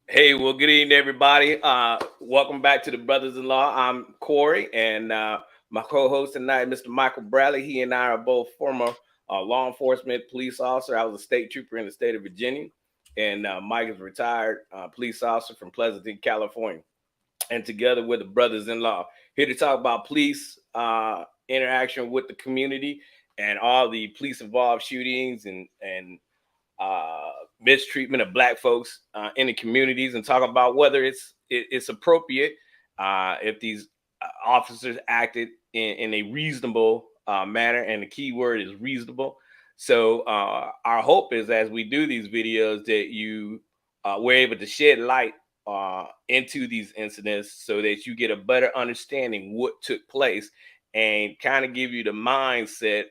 Hey, well, good evening, everybody. Welcome back to the Brothers-in-law. I'm Corey, and my co-host tonight, Mr. Michael Bradley. He and I are both former law enforcement police officer. I was a state trooper in the state of Virginia, and Mike is a retired police officer from Pleasanton, California. And together with the brothers-in-law, here to talk about police interaction with the community and all the police-involved shootings and uh, mistreatment of black folks in the communities, and talk about whether it's appropriate if these officers acted in a reasonable manner, and the key word is reasonable. So our hope is, as we do these videos, that you we're able to shed light into these incidents so that you get a better understanding what took place, and kind of give you the mindset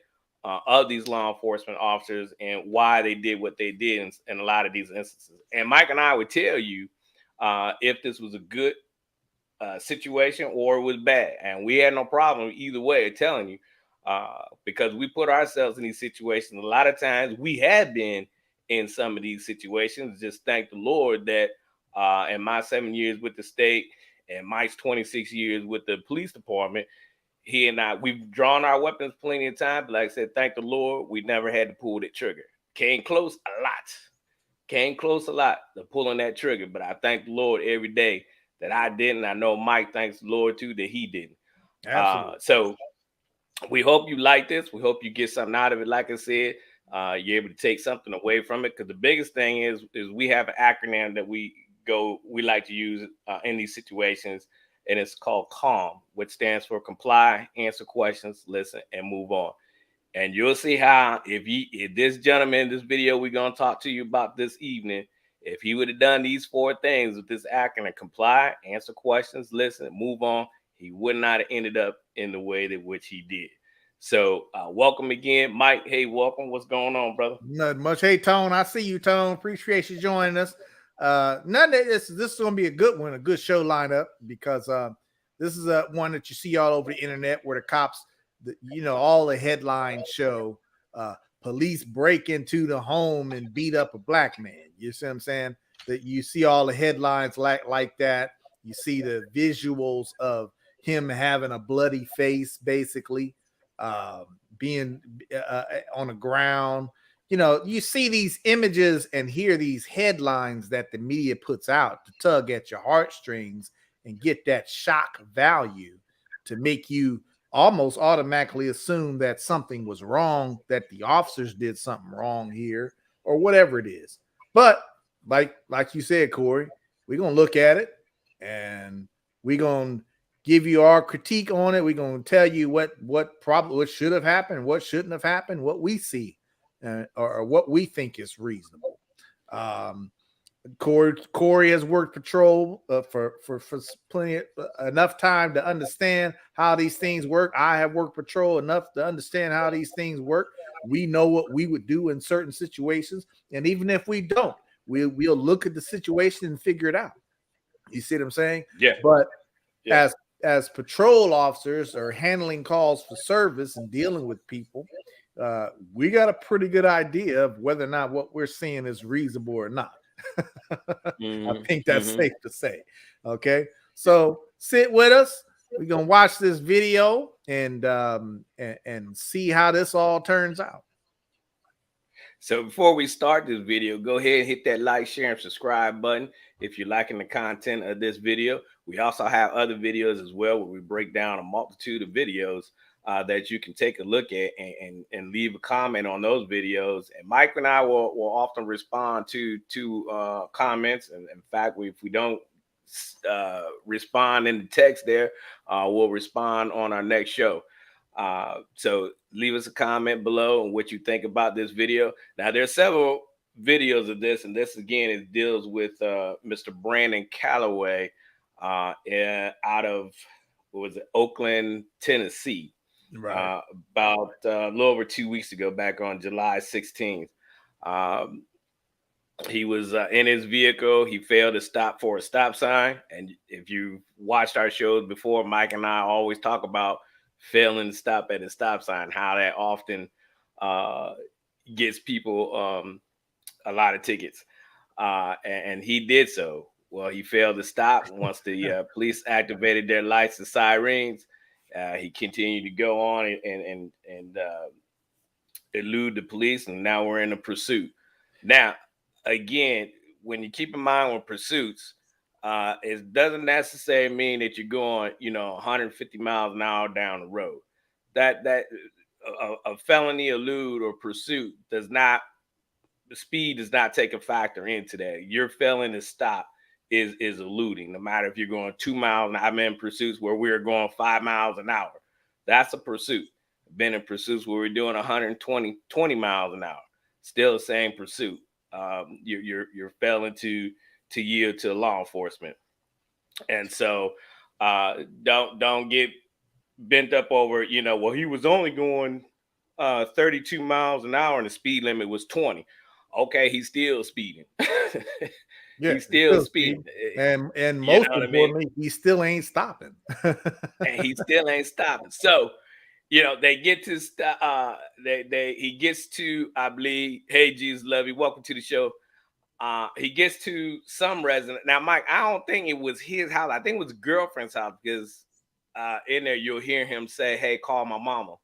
of these law enforcement officers and why they did what they did in a lot of these instances. And Mike and I would tell you if this was a good situation or it was bad. And we had no problem either way of telling you because we put ourselves in these situations. A lot of times we have been in some of these situations. Just thank the Lord that in my 7 years with the state and Mike's 26 years with the police department, he and I, we've drawn our weapons plenty of times. But like I said, thank the Lord, we never had to pull that trigger. Came close a lot. Came close a lot to pulling that trigger. But I thank the Lord every day that I didn't. I know Mike thanks the Lord too that he didn't. Absolutely. So we hope you like this. We hope you get something out of it. Like I said, you're able to take something away from it. Because the biggest thing is we have an acronym that we like to use in these situations, and it's called CALM, which stands for comply, answer questions, listen, and move on. And you'll see how if this gentleman in this video we're gonna talk to you about this evening, if he would have done these four things with this acronym: comply, answer questions, listen, move on, he would not have ended up in the way that which he did. So welcome again, Mike. Hey, welcome. What's going on, brother? Not much. Hey, Tone. I see you, Tone. Appreciate you joining us. None of this is going to be a good one, a good show lineup because this is a one that you see all over the internet where the cops, all the headlines show police break into the home and beat up a black man. You see what I'm saying? That you see all the headlines like that. You see the visuals of him having a bloody face, basically, being on the ground. You see these images and hear these headlines that the media puts out to tug at your heartstrings and get that shock value to make you almost automatically assume that something was wrong, that the officers did something wrong here, or whatever it is. But like you said, Corey, we're gonna look at it and we're gonna give you our critique on it. We're gonna tell you what probably what should have happened, what shouldn't have happened, what we see, or what we think is reasonable. Um, Corey has worked patrol for plenty enough time to understand how these things work. I have worked patrol enough to understand how these things work. We know what we would do in certain situations, and even if we don't, we'll look at the situation and figure it out. You see what I'm saying? Yeah, But yeah. as patrol officers are handling calls for service and dealing with people, we got a pretty good idea of whether or not what we're seeing is reasonable or not. I Mm-hmm, think that's mm-hmm. safe to say. Okay, so sit with us. We're gonna watch this video and see how this all turns out. So before we start this video, go ahead and hit that like, share, and subscribe button if you're liking the content of this video. We also have other videos as well where we break down a multitude of videos that you can take a look at and leave a comment on those videos. And Mike and I will often respond to comments. And in fact, if we don't respond in the text there, we'll respond on our next show. So leave us a comment below on what you think about this video. Now, there's several videos of this, and this again it deals with Mr. Brandon Calloway out of what was it, Oakland, Tennessee, Right. about a little over 2 weeks ago, back on July 16th. Um, he was in his vehicle. He failed to stop for a stop sign. And if you watched our shows before, Mike and I always talk about failing to stop at a stop sign, how that often uh, gets people a lot of tickets. And he did so. Well, he failed to stop. Once the police activated their lights and sirens, he continued to go on and elude the police, and now we're in a pursuit. Now, again, when you keep in mind with pursuits, it doesn't necessarily mean that you're going, 150 miles an hour down the road. That a felony elude or pursuit does not, the speed does not take a factor into that. Your felony stop is eluding, no matter if you're going 2 miles. And I'm in pursuits where we're going 5 miles an hour. That's a pursuit. Been in pursuits where we're doing 20 miles an hour. Still the same pursuit. You're failing to yield to law enforcement. And so don't get bent up over, well, he was only going 32 miles an hour and the speed limit was 20. Okay, he's still speeding. Yeah, he's still speeding. And most importantly, he still ain't stopping. And he still ain't stopping. So, they get to he gets to, I believe, hey Jesus love you, welcome to the show. He gets to some resident. Now, Mike, I don't think it was his house. I think it was his girlfriend's house, because in there you'll hear him say, "Hey, call my mama."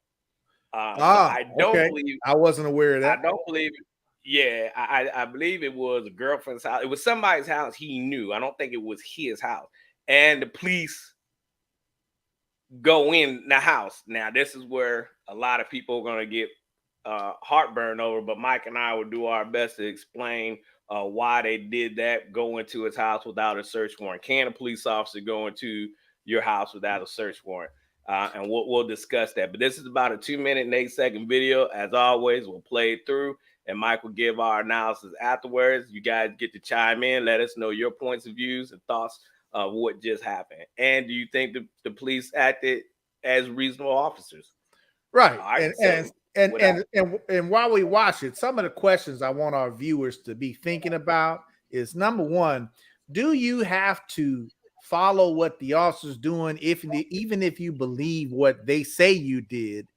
I don't believe. I wasn't aware of that. I don't believe it. Yeah, I believe it was a girlfriend's house. It was somebody's house he knew. I don't think it was his house. And the police go in the house. Now, this is where a lot of people are going to get heartburn over, but Mike and I will do our best to explain why they did that, go into his house without a search warrant. Can a police officer go into your house without a search warrant? And we'll discuss that. But this is about a 2-minute and 8-second video. As always, we'll play it through, and Mike will give our analysis afterwards. You guys get to chime in, let us know your points of views and thoughts of what just happened. And do you think the police acted as reasonable officers? Right. And while we watch it, some of the questions I want our viewers to be thinking about is, number one, do you have to follow what the officer's doing even if you believe what they say you did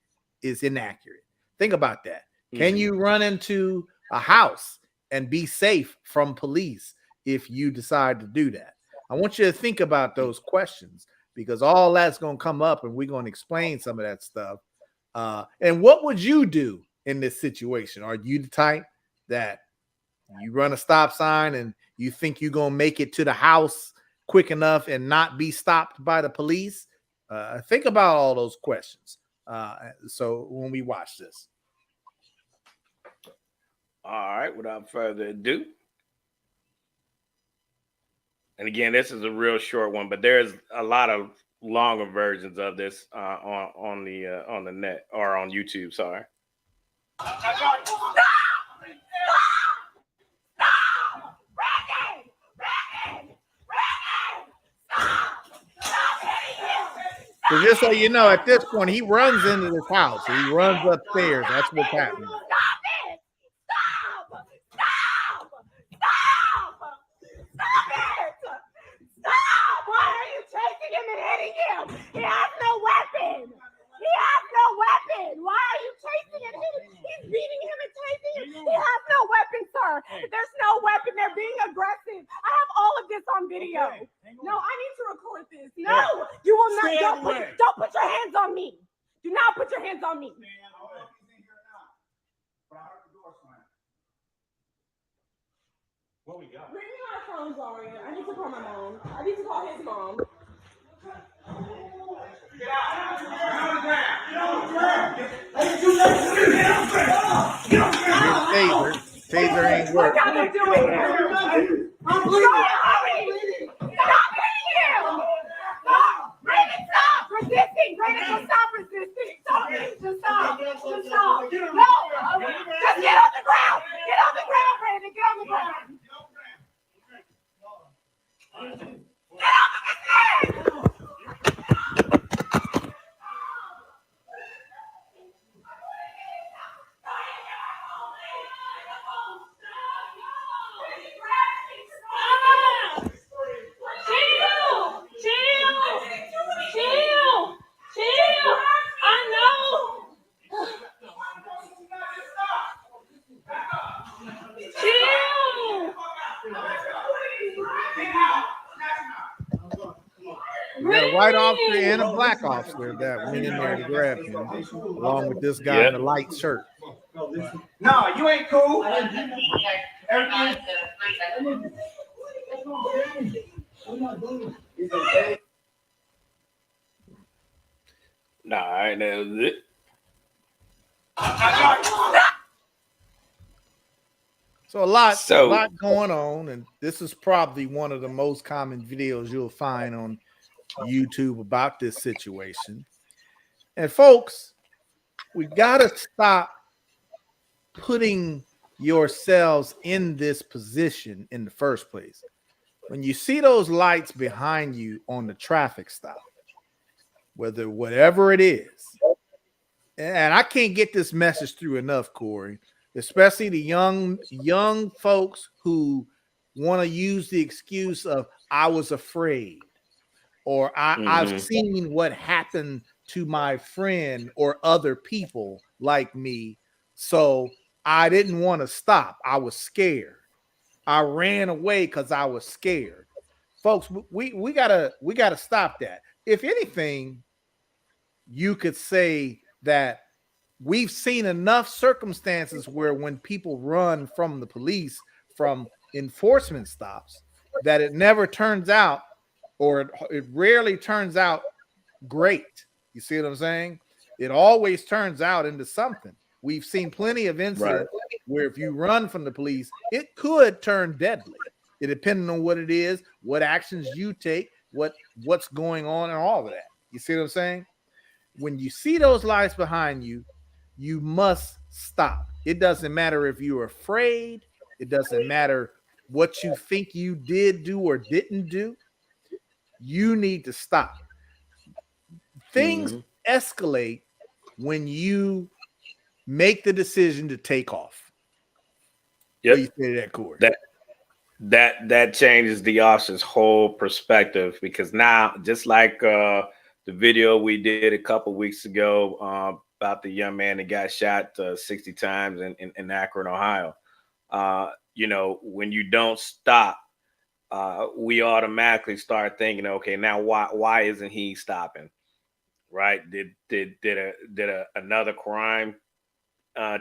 is inaccurate? Think about that. Can you run into a house and be safe from police if you decide to do that? I want you to think about those questions, because all that's going to come up, and we're going to explain some of that stuff. And what would you do in this situation? Are you the type that you run a stop sign and you think you're going to make it to the house quick enough and not be stopped by the police? Think about all those questions. So when we watch this. All right, without further ado. And again, this is a real short one, but there's a lot of longer versions of this on the net, or on YouTube. Sorry. So just so you know, at this point, he runs into this house. He runs upstairs. That's what's happening. He has no weapon. Why are you chasing and hitting? He's beating him and chasing him. He has no weapon, sir. There's no weapon. They're being aggressive. I have all of this on video. No, I need to record this. No, you will not. Don't put your hands on me. Do not put your hands on me. What we got? Bring me my phone, Zaria. I need to call my mom. I need to call his mom. Get out. Get on the ground. Get on the ground. Get on the ground. Taser ain't work. What y'all doing? I'm bleeding. Stop hitting him. Stop. Brandon, stop resisting. Brandon, stop resisting. Just stop. No. Just get on the ground. Get on the ground, Brandon. Get on the ground. Get off of his head! Chill! I know! got a white officer and a black officer that went in there to grab him, along with this guy in the light shirt. No, you ain't cool. Nah, I ain't that was it. So a lot going on, and this is probably one of the most common videos you'll find on YouTube about this situation. And folks, we gotta stop putting yourselves in this position in the first place. When you see those lights behind you on the traffic stop, whatever it is, and I can't get this message through enough, Corey, especially the young folks who want to use the excuse of I was afraid, or I've seen what happened to my friend or other people like me, so I didn't want to stop. I was scared. I ran away because I was scared. Folks, we gotta stop that. If anything, you could say that we've seen enough circumstances where when people run from the police, from enforcement stops, that it never turns out, or it rarely turns out great. You see what I'm saying? It always turns out into something. We've seen plenty of incidents where if you run from the police, it could turn deadly. It depending on what it is, what actions you take, what's going on, and all of that. You see what I'm saying? When you see those lights behind you, you must stop. It doesn't matter if you're afraid. It doesn't matter what you think you did do or didn't do. You need to stop. Things escalate when you make the decision to take off. Yep. You say that, Corey? That changes the officer's whole perspective, because now, just like the video we did a couple weeks ago about the young man that got shot 60 times in Akron, Ohio. When you don't stop, we automatically start thinking, okay, now why isn't he stopping? Right? Did another crime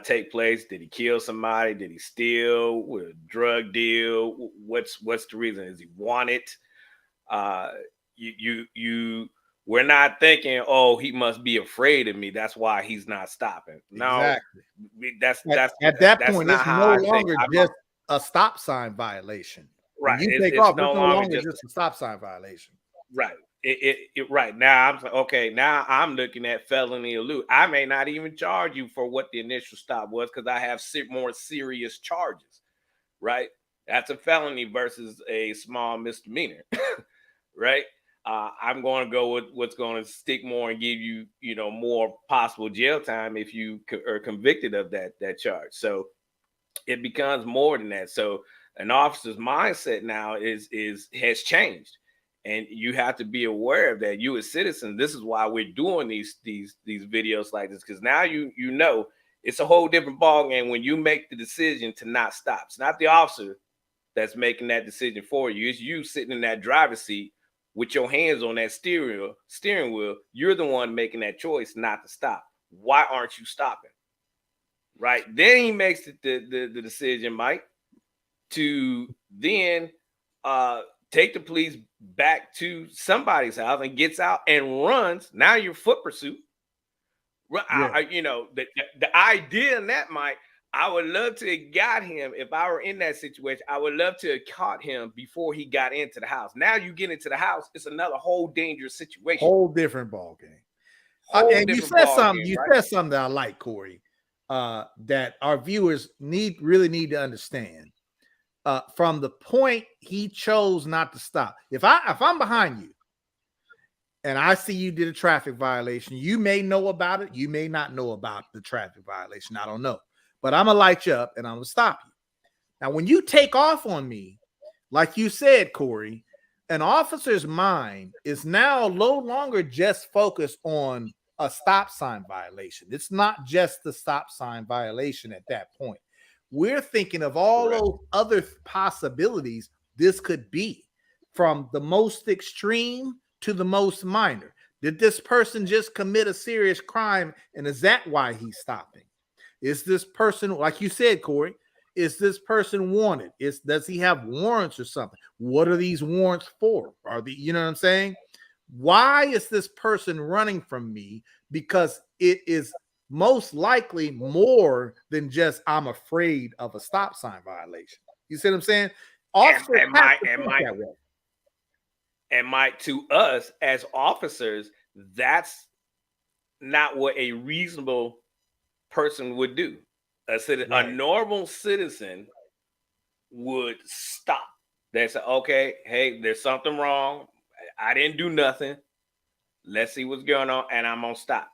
take place? Did he kill somebody? Did he steal? With a drug deal? What's the reason? Is he wanted? We're not thinking, oh, he must be afraid of me, that's why he's not stopping. No, exactly. At that point, it's no longer just a stop sign violation. Right. When you take off, it's no longer just a stop sign violation. Right. Right now, I'm okay. Now I'm looking at felony elude. I may not even charge you for what the initial stop was, because I have more serious charges. Right. That's a felony versus a small misdemeanor. Right. I'm going to go with what's going to stick more and give you, more possible jail time if you are convicted of that charge. So it becomes more than that. So an officer's mindset now has changed, and you have to be aware of that. You as citizens, this is why we're doing these videos like this, because now you know it's a whole different ballgame when you make the decision to not stop. It's not the officer that's making that decision for you. It's you sitting in that driver's seat with your hands on that steering wheel. You're the one making that choice not to stop. Why aren't you stopping? Right? Then he makes the decision, Mike, to then take the police back to somebody's house and gets out and runs. Now you're foot pursuit. Yeah. The idea in that, Mike, I would love to have got him. If I were in that situation, I would love to have caught him before he got into the house. Now you get into the house, it's another whole dangerous situation. Whole different ball game. And you said something. You said something that I like, Corey, that our viewers really need to understand. From the point he chose not to stop. If I'm behind you and I see you did a traffic violation, you may know about it. You may not know about the traffic violation. I don't know. But I'm going to light you up and I'm going to stop you. Now, when you take off on me, like you said, Corey, an officer's mind is now no longer just focused on a stop sign violation. It's not just the stop sign violation at that point. We're thinking of all those other possibilities this could be, from the most extreme to the most minor? Did this person just commit a serious crime, and is that why he's stopping? Is this person, like you said, Corey, is this person wanted? Does he have warrants or something? What are these warrants for? Are the, you know what I'm saying? Why is this person running from me? Because it is most likely more than just I'm afraid of a stop sign violation. You see what I'm saying? And Mike, to us as officers, that's not what a reasonable person would do. A normal citizen would stop. They say, okay, hey, there's something wrong. I didn't do nothing. Let's see what's going on, and I'm gonna stop.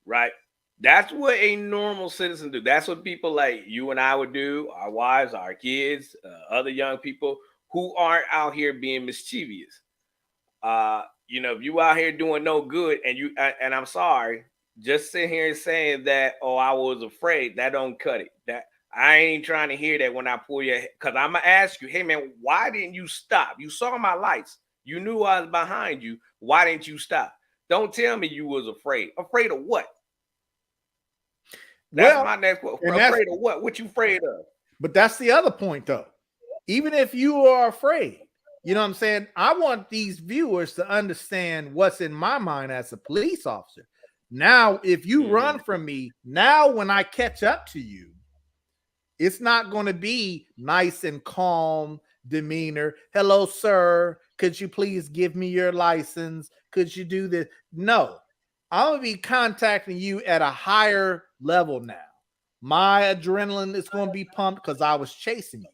Right? That's what a normal citizen do. That's what people like you and I would do, our wives, our kids, other young people who aren't out here being mischievous. If you out here doing no good, and I'm sorry, just sitting here and saying that, oh, I was afraid, that don't cut it. That I ain't trying to hear that when I pull your head, because I'm gonna ask you, hey man, why didn't you stop? You saw my lights, you knew I was behind you. Why didn't you stop? Don't tell me you was afraid. Afraid of what? That's my next question. Afraid of what? What you afraid of? But that's the other point, though. Even if you are afraid, you know what I'm saying? I want these viewers to understand what's in my mind as a police officer. Now, if you run from me, now when I catch up to you, it's not going to be nice and calm demeanor. Hello, sir. Could you please give me your license? Could you do this? No, I'm going to be contacting you at a higher level now. My adrenaline is going to be pumped because I was chasing you.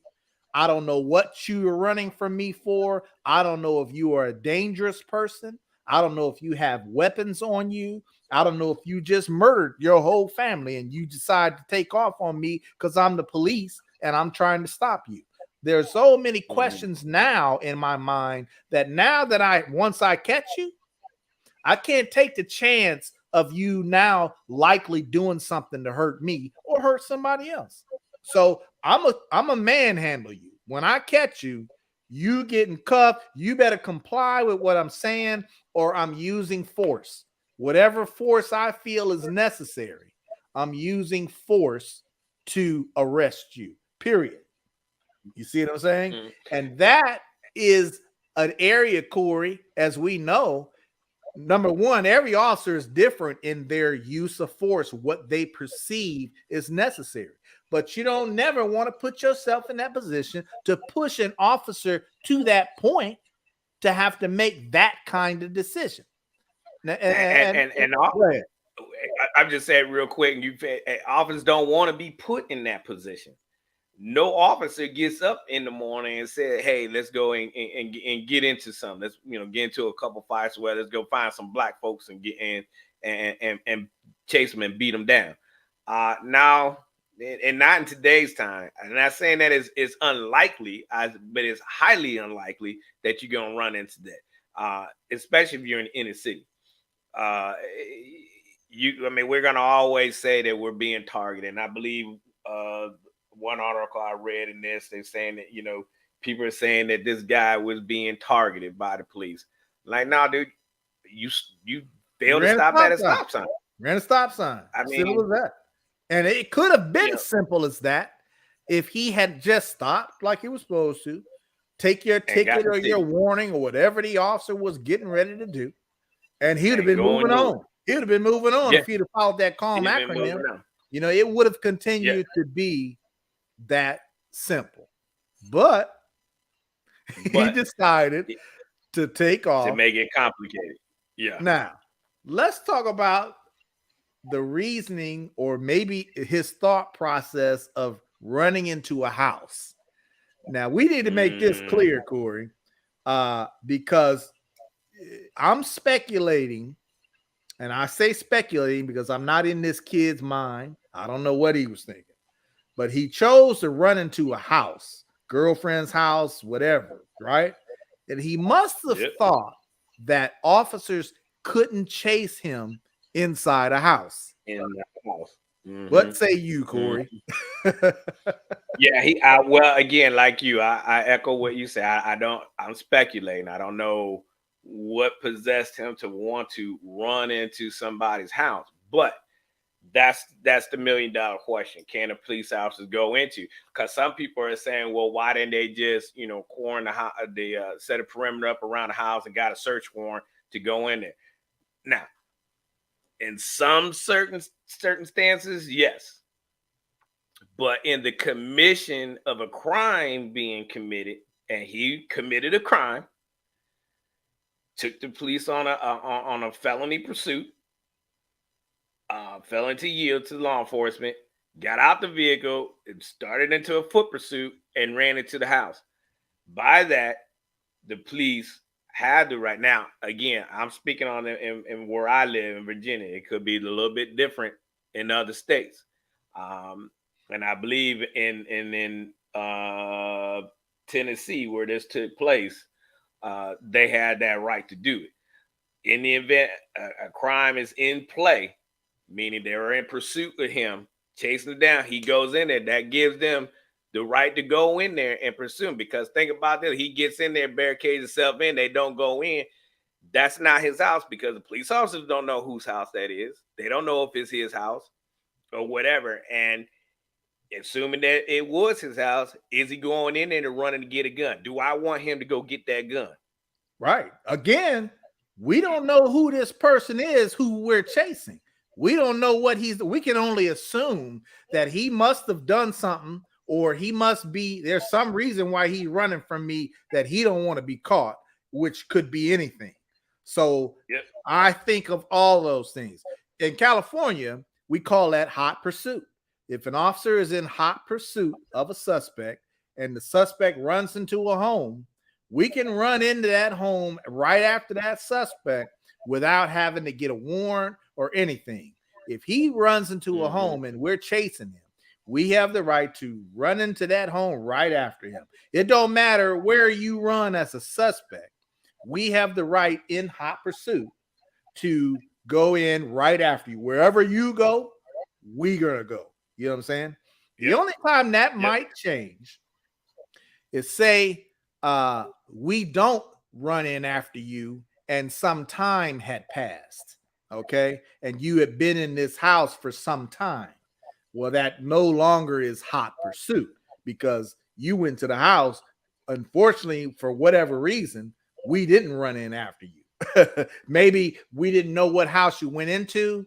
I don't know what you are running from me for. I don't know if you are a dangerous person. I don't know if you have weapons on you. I don't know if you just murdered your whole family and you decide to take off on me because I'm the police and I'm trying to stop you. There's so many questions now in my mind that now that once I catch you, I can't take the chance of you now likely doing something to hurt me or hurt somebody else. So I'm a manhandle you. When I catch you, you getting cuffed. You better comply with what I'm saying, or I'm using force. Whatever force I feel is necessary, I'm using force to arrest you. Period. You see what I'm saying? And that is an area, Corey, as we know. Number one, every officer is different in their use of force, what they perceive is necessary. But you don't never want to put yourself in that position to push an officer to that point to have to make that kind of decision. And I'm just saying real quick, officers don't want to be put in that position. No officer gets up in the morning and said, hey, let's go and get into something. Let's get into a couple fights where let's go find some black folks and get in and chase them and beat them down. Now, and not in today's time. I'm not saying that it's unlikely, but it's highly unlikely that you're gonna run into that. Especially if you're in the inner city. We're gonna always say that we're being targeted. And I believe one article I read in this, they're saying that, people are saying that this guy was being targeted by the police. Like, no, dude, you failed to stop at a stop sign. Ran a stop sign. I mean, simple as that. And it could have been simple as that if he had just stopped like he was supposed to, take your ticket or your warning or whatever the officer was getting ready to do, and he'd have been moving on. He'd have been moving on if he'd have followed that calm acronym. It would have continued to be that simple. But he decided to take off. To make it complicated. Yeah. Now, let's talk about the reasoning or maybe his thought process of running into a house. Now, we need to make this clear, Corey, because I'm speculating, and I say speculating because I'm not in this kid's mind. I don't know what he was thinking, but he chose to run into a house, girlfriend's house, whatever, right? And he must have thought that officers couldn't chase him inside a house. In the house. What say you, Corey? Well, again, like you, I echo what you say. I'm speculating. I don't know what possessed him to want to run into somebody's house. But that's the $1 million question. Can the police officers go into? Because some people are saying, well, why didn't they just, quarantine the house, set a perimeter up around the house and got a search warrant to go in there? Now, in some certain circumstances, yes. But in the commission of a crime being committed, and he committed a crime, took the police on a felony pursuit, fell into yield to law enforcement, got out the vehicle, and started into a foot pursuit and ran into the house. By that, the police had the right. Now, again, I'm speaking on in where I live in Virginia. It could be a little bit different in other states. And I believe in Tennessee, where this took place, they had that right to do it. In the event a crime is in play, meaning they were in pursuit of him, chasing him down, he goes in there. That gives them the right to go in there and pursue him. Because think about this, he gets in there, barricades himself in, they don't go in. That's not his house, because the police officers don't know whose house that is. They don't know if it's his house or whatever. And assuming that it was his house, is he going in there to run and to get a gun? Do I want him to go get that gun? Right. Again, we don't know who this person is who we're chasing. We don't know what we can only assume that he must have done something, or he must be, there's some reason why he's running from me that he don't want to be caught, which could be anything. So yep. I think of all those things. In California, we call that hot pursuit. If an officer is in hot pursuit of a suspect and the suspect runs into a home, we can run into that home right after that suspect without having to get a warrant or anything. If he runs into a home and we're chasing him, we have the right to run into that home right after him. It don't matter where you run as a suspect. We have the right in hot pursuit to go in right after you. Wherever you go, we're going to go. You know what I'm saying? Yep. The only time that might change is say we don't run in after you and some time had passed, okay? And you had been in this house for some time. Well, that no longer is hot pursuit, because you went to the house. Unfortunately, for whatever reason, we didn't run in after you. Maybe we didn't know what house you went into.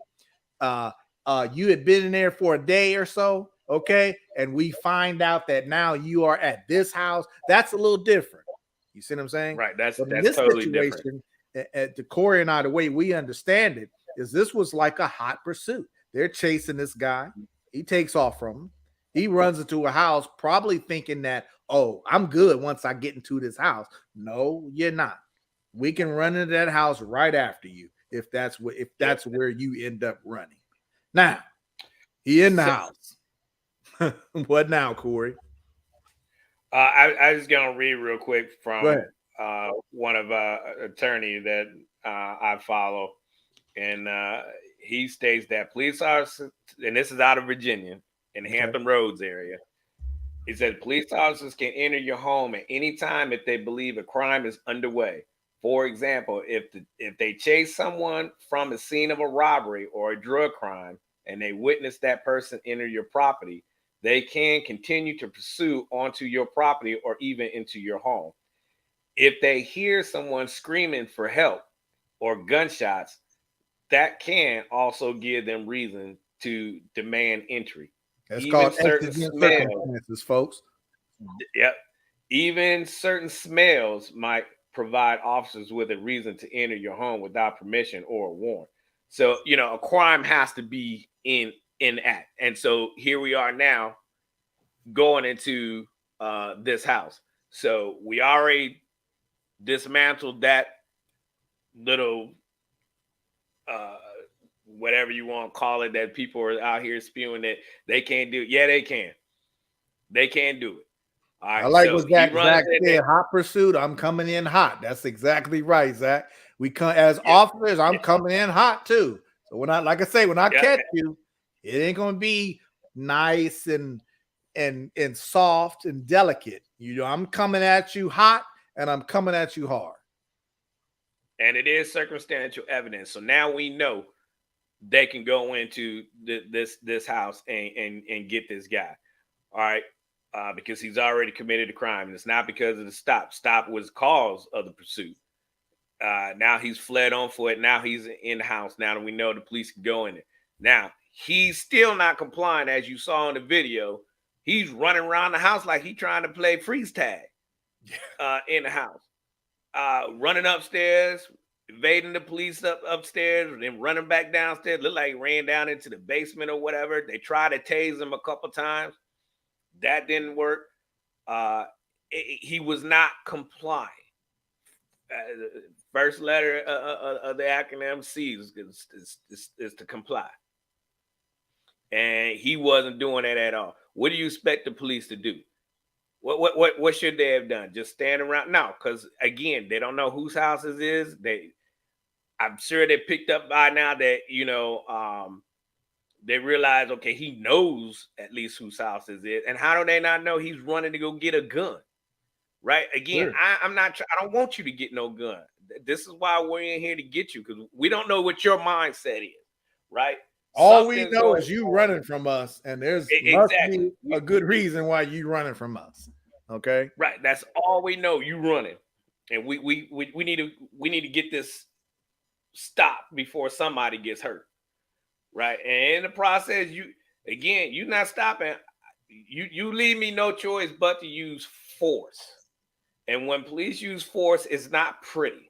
You had been in there for a day or so, okay? And we find out that now you are at this house. That's a little different. You see what I'm saying? Right. That's totally different. To Corey and I, the way we understand it is this was like a hot pursuit. They're chasing this guy. He takes off from him. He runs into a house, probably thinking that, oh, I'm good once I get into this house. No, you're not. We can run into that house right after you if that's where you end up running. Now, he in the house. What now, Corey? I was gonna read real quick from one of attorney that I follow, and he states that police officers, and this is out of Virginia in the Hampton Roads area. He said police officers can enter your home at any time if they believe a crime is underway. For example, if they chase someone from a scene of a robbery or a drug crime and they witness that person enter your property, they can continue to pursue onto your property or even into your home. If they hear someone screaming for help or gunshots, that can also give them reason to demand entry. That's even called certain smells, folks. Yep. Even certain smells might provide officers with a reason to enter your home without permission or a warrant. So, a crime has to be in act. And so here we are now going into this house. So we already dismantled that little whatever you want to call it, that people are out here spewing that they can't do it. Yeah, they can. They can do it. All right, I like what Zach said, hot pursuit. I'm coming in hot. That's exactly right, Zach. We come as officers, I'm coming in hot too. So when I catch you, it ain't gonna be nice and soft and delicate. I'm coming at you hot and I'm coming at you hard. and it is circumstantial evidence. So now we know they can go into this house and get this guy. All right. Because he's already committed a crime. And it's not because of the stop. Stop was cause of the pursuit. Now he's fled on foot. Now he's in the house. Now that we know the police can go in there. Now he's still not complying, as you saw in the video. He's running around the house like he's trying to play freeze tag in the house. Running upstairs, evading the police upstairs, and then running back downstairs. Looked like he ran down into the basement or whatever. They tried to tase him a couple times. That didn't work. He was not complying. First letter of the acronym C is to comply. And he wasn't doing that at all. What do you expect the police to do? What should they have done? Just stand around? No, because again, they don't know whose house it is. I'm sure they picked up by now that, you know, they realize, okay, he knows at least whose house it is. And how do they not know he's running to go get a gun? Right? Again, sure. I don't want you to get no gun. This is why we're in here to get you, because we don't know what your mindset is, right? All we know is you running from us, and there's must be a good reason why you running from us. Okay, right? That's all we know. You running, and we need to get this stopped before somebody gets hurt, right? And in the process, you're not stopping. You leave me no choice but to use force. And when police use force, it's not pretty.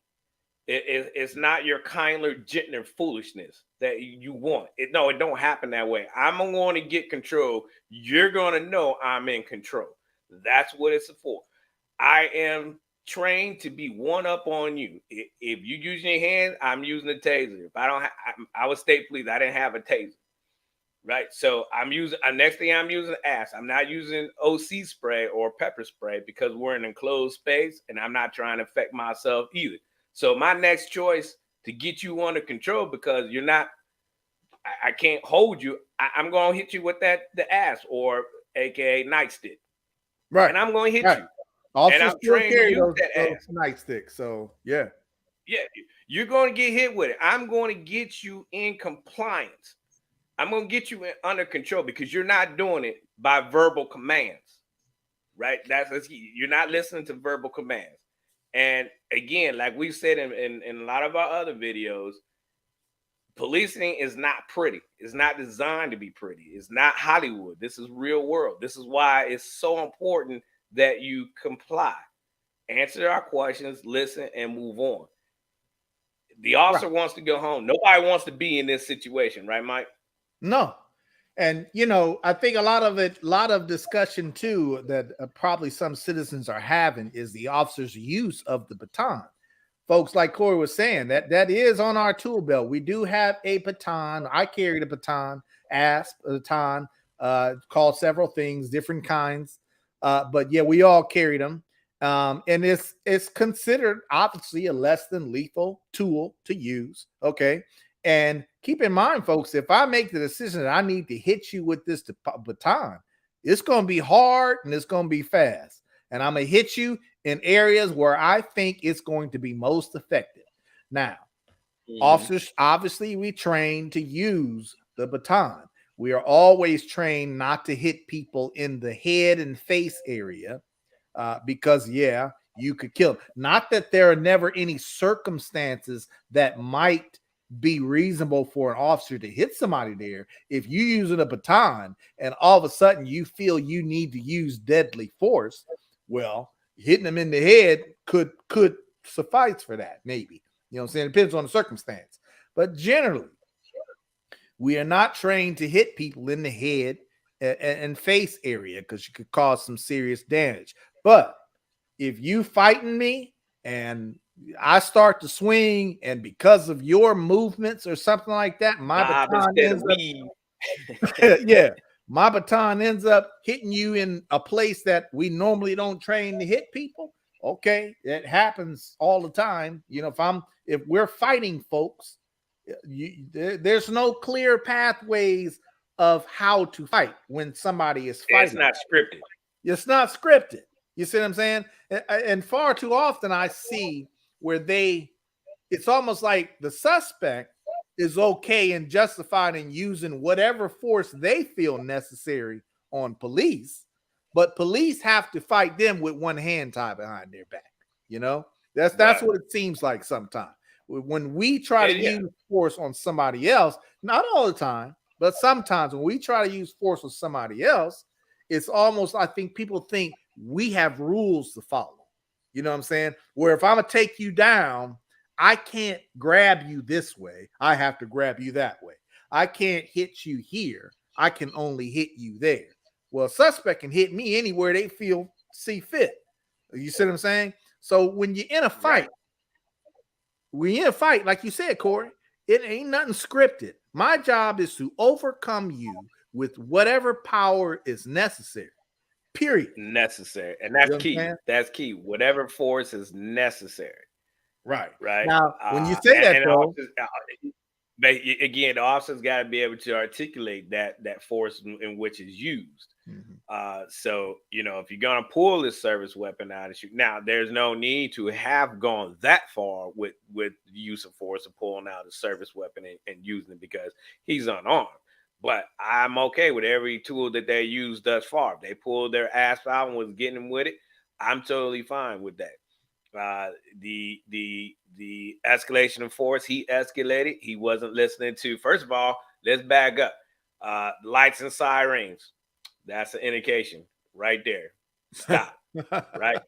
It's not your kindler, gentler foolishness that you want. It don't happen that way. I'm going to get control. You're going to know I'm in control. That's what it's for. I am trained to be one up on you. If you use your hand, I'm using a taser. If I don't, I was state police. I didn't have a taser. Right. So I'm using next thing I'm using ass. I'm not using OC spray or pepper spray because we're in an enclosed space and I'm not trying to affect myself either. So my next choice to get you under control, because you're not, I can't hold you. I'm going to hit you with the ass, or AKA nightstick. Right. And I'm going to hit you. Officers and I'm trained to use that ass. Nightstick. So yeah. Yeah. You're going to get hit with it. I'm going to get you in compliance. I'm going to get you under control because you're not doing it by verbal commands, right? That's key. You're not listening to verbal commands. And again, like we said in a lot of our other videos, policing is not pretty. It's not designed to be pretty. It's not Hollywood. This is real world. This is why it's so important that you comply, answer our questions, listen, and move on. The officer wants to go home. Nobody wants to be in this situation, right, Mike? No. And, you know, I think a lot of discussion too that probably some citizens are having is the officer's use of the baton. Folks, like Corey was saying, that is on our tool belt. We do have a baton. I carried a baton, asp, a baton, called several things, different kinds. But yeah, we all carried them. And it's considered obviously a less than lethal tool to use. Okay. And keep in mind, folks, if I make the decision that I need to hit you with this baton, it's going to be hard and it's going to be fast. And I'm going to hit you in areas where I think it's going to be most effective. Now, officers, obviously, we train to use the baton. We are always trained not to hit people in the head and face area because, yeah, you could kill them. Not that there are never any circumstances that might be reasonable for an officer to hit somebody there. If you using a baton and all of a sudden you feel you need to use deadly force, well, hitting them in the head could suffice for that, maybe. You know what I'm saying? It depends on the circumstance. But generally, we are not trained to hit people in the head and face area because you could cause some serious damage. But if you fighting me and I start to swing, and because of your movements or something like that, my baton ends up, yeah, my baton ends up hitting you in a place that we normally don't train to hit people. Okay, it happens all the time. You know, if we're fighting folks, there's no clear pathways of how to fight when somebody is fighting. It's not scripted. It's not scripted. You see what I'm saying? And far too often I see where they it's almost like the suspect is okay and justified in using whatever force they feel necessary on police, but police have to fight them with one hand tied behind their back. That's Right. what it seems like sometimes. When we try to use force on somebody else, not all the time, but sometimes when we try to use force on somebody else, it's almost, I think people think we have rules to follow. You know what I'm saying? Where if I'm going to take you down, I can't grab you this way. I have to grab you that way. I can't hit you here. I can only hit you there. Well, a suspect can hit me anywhere they see fit. You see what I'm saying? So when you're in a fight, like you said, Corey, it ain't nothing scripted. My job is to overcome you with whatever power is necessary. Period. Necessary. And that's key. That's key. Whatever force is necessary. Right. Right. Now, when you say that, though, again, the officers got to be able to articulate that force in which is used. So, if you're going to pull this service weapon out and shoot, now there's no need to have gone that far with the use of force of pulling out a service weapon and using it because he's unarmed. But I'm okay with every tool that they used thus far. If they pulled their ass out and was getting them with it, I'm totally fine with that. The escalation of force, he escalated. He wasn't listening to. First of all, let's back up. Lights and sirens. That's an indication right there. Stop. Right.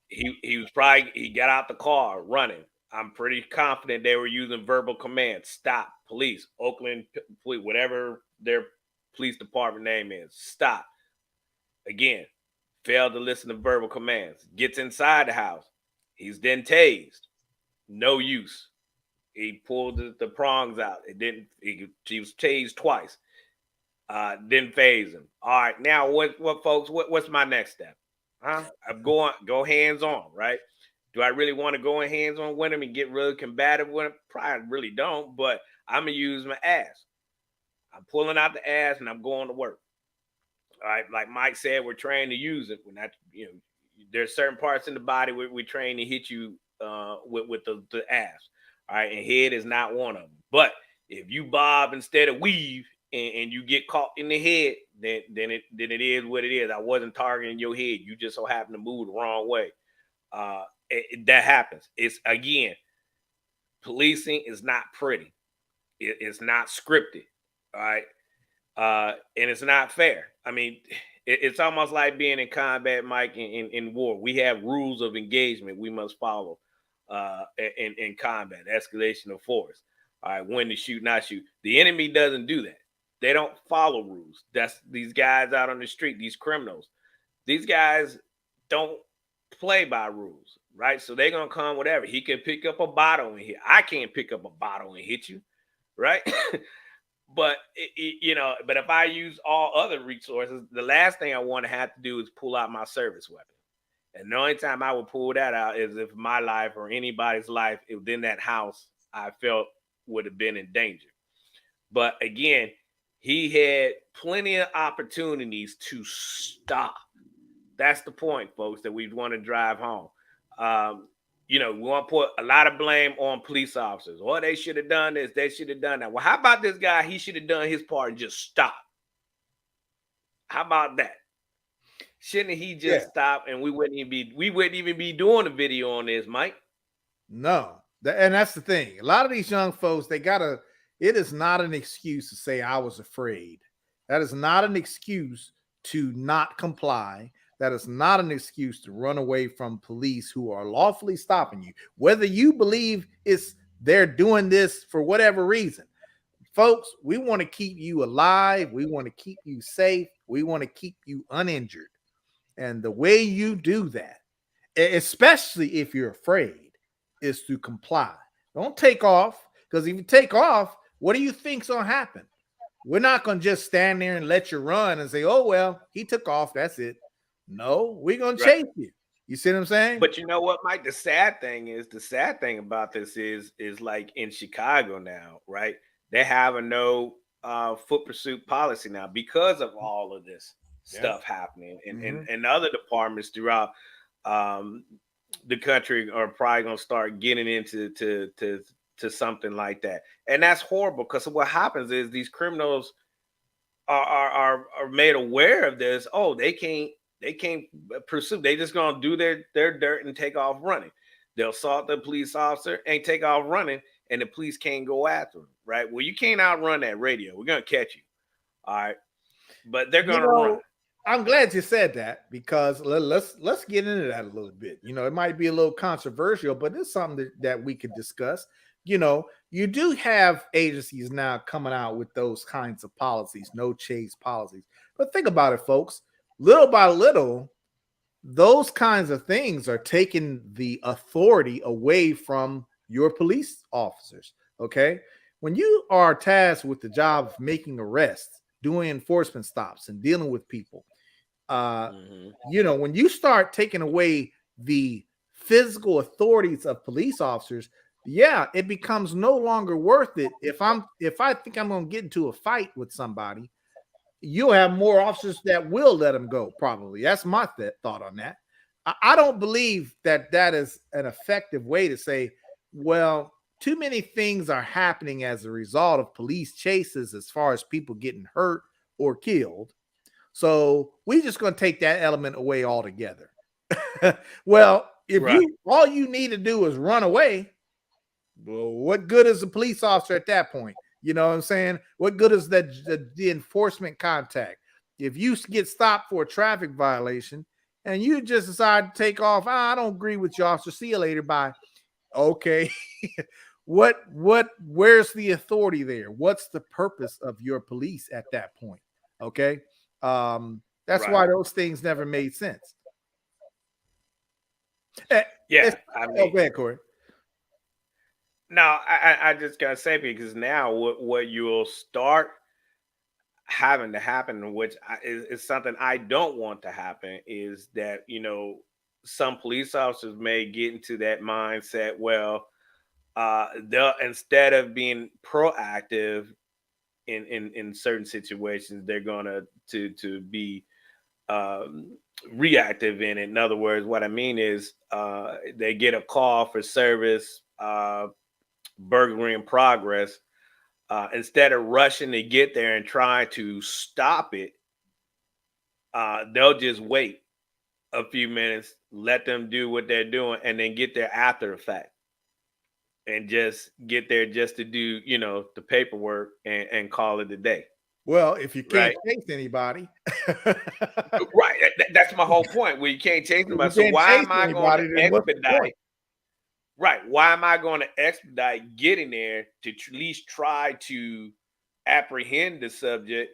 He got out the car running. I'm pretty confident they were using verbal commands. Stop. Police. Oakland police, whatever their police department name is. Stop. Again, failed to listen to verbal commands. Gets inside the house. He's then tased. No use. He pulled the prongs out. It didn't. He was tased twice. Didn't phase him. All right. Now, what folks? What's my next step? I'm go hands on. Right? Do I really want to go in hands on with him and get really combative with him? Probably really don't. But I'm gonna use my ass. I'm pulling out the ass and I'm going to work. All right. Like Mike said, we're trained to use it. We're not. There's certain parts in the body where we train to hit you with the ass. All right, and head is not one of them. But if you bob instead of weave and you get caught in the head, then it is what it is. I wasn't targeting your head. You just so happen to move the wrong way. That happens. It's again, policing is not pretty. It's not scripted. All right. And it's not fair. I mean, it's almost like being in combat, Mike, in war. We have rules of engagement we must follow in combat, escalation of force. All right, when to shoot, not shoot. The enemy doesn't do that. They don't follow rules. That's these guys out on the street, these criminals. These guys don't play by rules, right? So they're going to come whatever. He can pick up a bottle and hit. I can't pick up a bottle and hit you, right? But but if I use all other resources, the last thing I want to have to do is pull out my service weapon. And the only time I would pull that out is if my life or anybody's life within that house I felt would have been in danger. But again, he had plenty of opportunities to stop. That's the point, folks, that we want to drive home. We want to put a lot of blame on police officers. Well, they should have done this. They should have done that. Well, how about this guy? He should have done his part and just stop. How about that? Shouldn't he just stop and we wouldn't even be doing a video on this, Mike? No. And that's the thing. A lot of these young folks, it is not an excuse to say I was afraid. That is not an excuse to not comply. That is not an excuse to run away from police who are lawfully stopping you, whether you believe they're doing this for whatever reason. Folks, we want to keep you alive. We want to keep you safe. We want to keep you uninjured. And the way you do that, especially if you're afraid, is to comply. Don't take off, because if you take off, what do you think's going to happen? We're not going to just stand there and let you run and say, oh, well, he took off. That's it. No, we're going to chase you. You see what I'm saying? But you know what, Mike? The sad thing about this is like in Chicago now, right? They have a no foot pursuit policy now because of all of this stuff happening and other departments throughout the country are probably going to start getting into to something like that, and that's horrible. Because what happens is these criminals are made aware of this. Oh, they can't pursue. They just gonna do their dirt and take off running. They'll assault the police officer and take off running, and the police can't go after them. Right? Well, you can't outrun that radio. We're gonna catch you. All right, but they're gonna run. I'm glad you said that, because let's get into that a little bit. It might be a little controversial, but it's something that we could discuss. You do have agencies now coming out with those kinds of policies, no chase policies. But think about it, folks. Little by little, those kinds of things are taking the authority away from your police officers. Okay. When you are tasked with the job of making arrests, doing enforcement stops, and dealing with people, when you start taking away the physical authorities of police officers, it becomes no longer worth it. If I think I'm going to get into a fight with somebody, you'll have more officers that will let them go. Probably. That's my thought on that. I don't believe that is an effective way to say, well, too many things are happening as a result of police chases as far as people getting hurt or killed. So we're just going to take that element away altogether. Well, if all you need to do is run away, well, what good is a police officer at that point? You know what I'm saying? What good is the enforcement contact? If you get stopped for a traffic violation and you just decide to take off, I don't agree with you, officer. See you later. Bye. Okay. Where's the authority there? What's the purpose of your police at that point? Okay. That's why those things never made sense. Yeah. Go ahead, Corey. No, I just gotta say, because now what you'll start having to happen, which is something I don't want to happen, is that some police officers may get into that mindset. Well, they'll, instead of being proactive in certain situations, they're gonna to be reactive in it. In other words, what I mean is they get a call for service, burglary in progress. Instead of rushing to get there and try to stop it, they'll just wait a few minutes, let them do what they're doing, and then get there after the fact, and just get there just to do the paperwork and call it a day. Well, if you can't chase anybody, right? That's my whole point. Where you can't chase anybody, so why am I going to expedite? Right. Why am I going to expedite getting there to at least try to apprehend the subject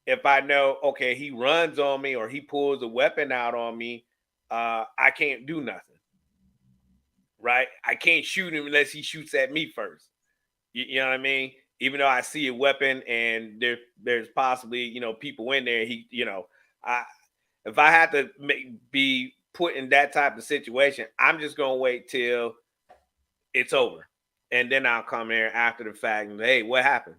if I know, okay, he runs on me or he pulls a weapon out on me? I can't do nothing. Right. I can't shoot him unless he shoots at me first. You know what I mean? Even though I see a weapon and there's possibly, people in there, if I had to be put in that type of situation, I'm just going to wait till it's over, and then I'll come here after the fact and hey, what happened?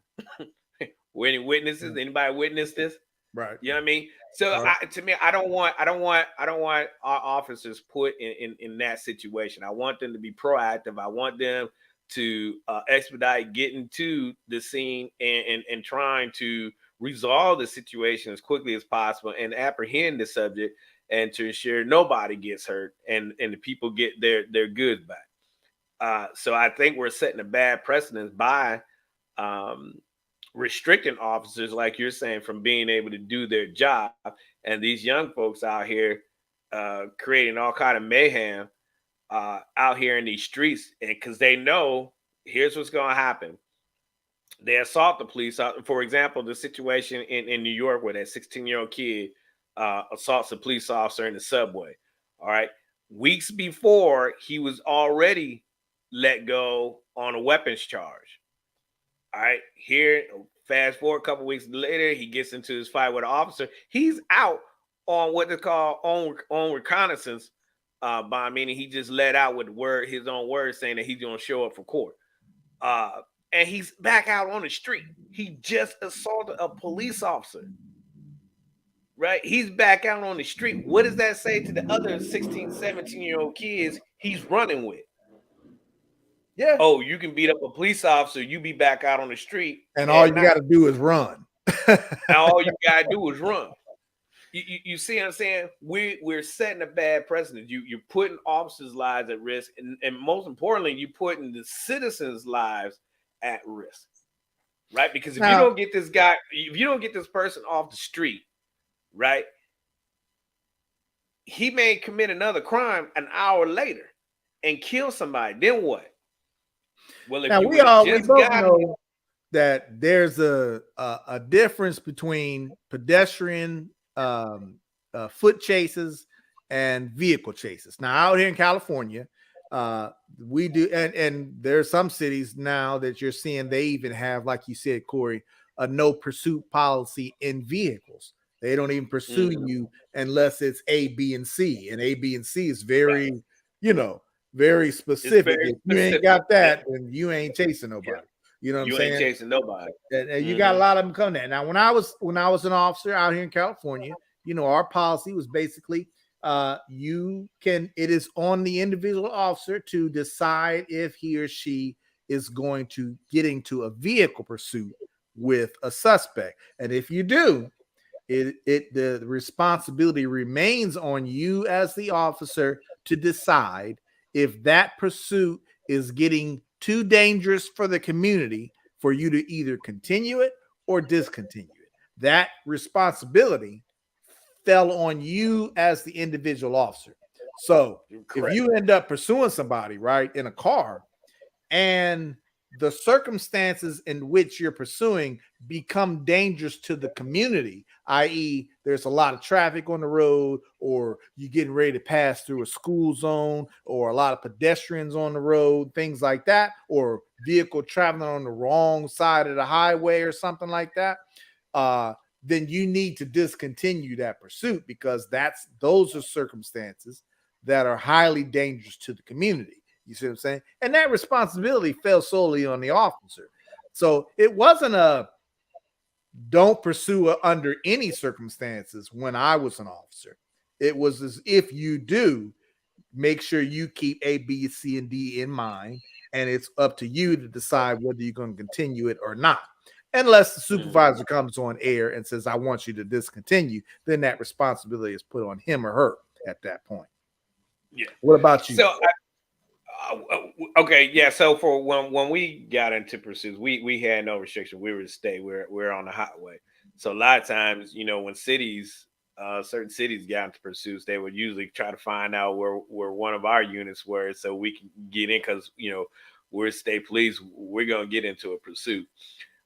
Were any witnesses? Anybody witness this? Right. You know what I mean? So to me, I don't want our officers put in that situation. I want them to be proactive. I want them to expedite getting to the scene and trying to resolve the situation as quickly as possible and apprehend the subject, and to ensure nobody gets hurt and the people get their goods back. So I think we're setting a bad precedent by restricting officers, like you're saying, from being able to do their job. And these young folks out here creating all kind of mayhem out here in these streets, and because they know here's what's going to happen. They assault the police. For example, the situation in New York where that 16-year-old kid assaults a police officer in the subway. All right. Weeks before, he was already let go on a weapons charge. All right. Here, fast forward a couple weeks later, he gets into his fight with an officer. He's out on what they call on reconnaissance, by meaning he just let out with his own words saying that he's going to show up for court. And he's back out on the street. He just assaulted a police officer. Right? He's back out on the street. What does that say to the other 16, 17-year-old kids he's running with. Yeah. Oh, you can beat up a police officer, you be back out on the street, and all you got to do is run. and all you gotta do is run. You see what I'm saying? We're setting a bad precedent. You're putting officers' lives at risk, and most importantly, you're putting the citizens' lives at risk, right? Because if you don't get this guy, if you don't get this person off the street, right, he may commit another crime an hour later and kill somebody. Then what? Well, if now you we both got know that there's a difference between pedestrian foot chases and vehicle chases. Now, out here in California, we do, and there's some cities now that you're seeing they even have, like you said, Corey, a no pursuit policy in vehicles. They don't even pursue you unless it's A, B, and C. And A, B, and C is very, very specific. If you ain't got that, then you ain't chasing nobody. Yeah. You know what you I'm saying? ain't chasing nobody. And you got a lot of them coming there. Now, when I was an officer out here in California, our policy was basically it is on the individual officer to decide if he or she is going to get into a vehicle pursuit with a suspect. And if you do, the responsibility remains on you as the officer to decide if that pursuit is getting too dangerous for the community for you to either continue it or discontinue it. That responsibility fell on you as the individual officer. So if you end up pursuing somebody, right, in a car, and the circumstances in which you're pursuing become dangerous to the community, i.e., there's a lot of traffic on the road, or you're getting ready to pass through a school zone, or a lot of pedestrians on the road, things like that, or vehicle traveling on the wrong side of the highway or something like that, then you need to discontinue that pursuit, because those are circumstances that are highly dangerous to the community. You see what I'm saying? And that responsibility fell solely on the officer. So it wasn't a don't pursue under any circumstances when I was an officer. It was as if you do, make sure you keep A, B, C, and D in mind, and it's up to you to decide whether you're going to continue it or not. Unless the supervisor comes on air and says, I want you to discontinue, then that responsibility is put on him or her at that point. Yeah. What about you? So, okay, yeah. So for when we got into pursuits, we had no restriction. We were to stay. We're on the highway. So a lot of times, when cities, certain cities got into pursuits, they would usually try to find out where one of our units were, so we can get in, because we're state police. We're gonna get into a pursuit.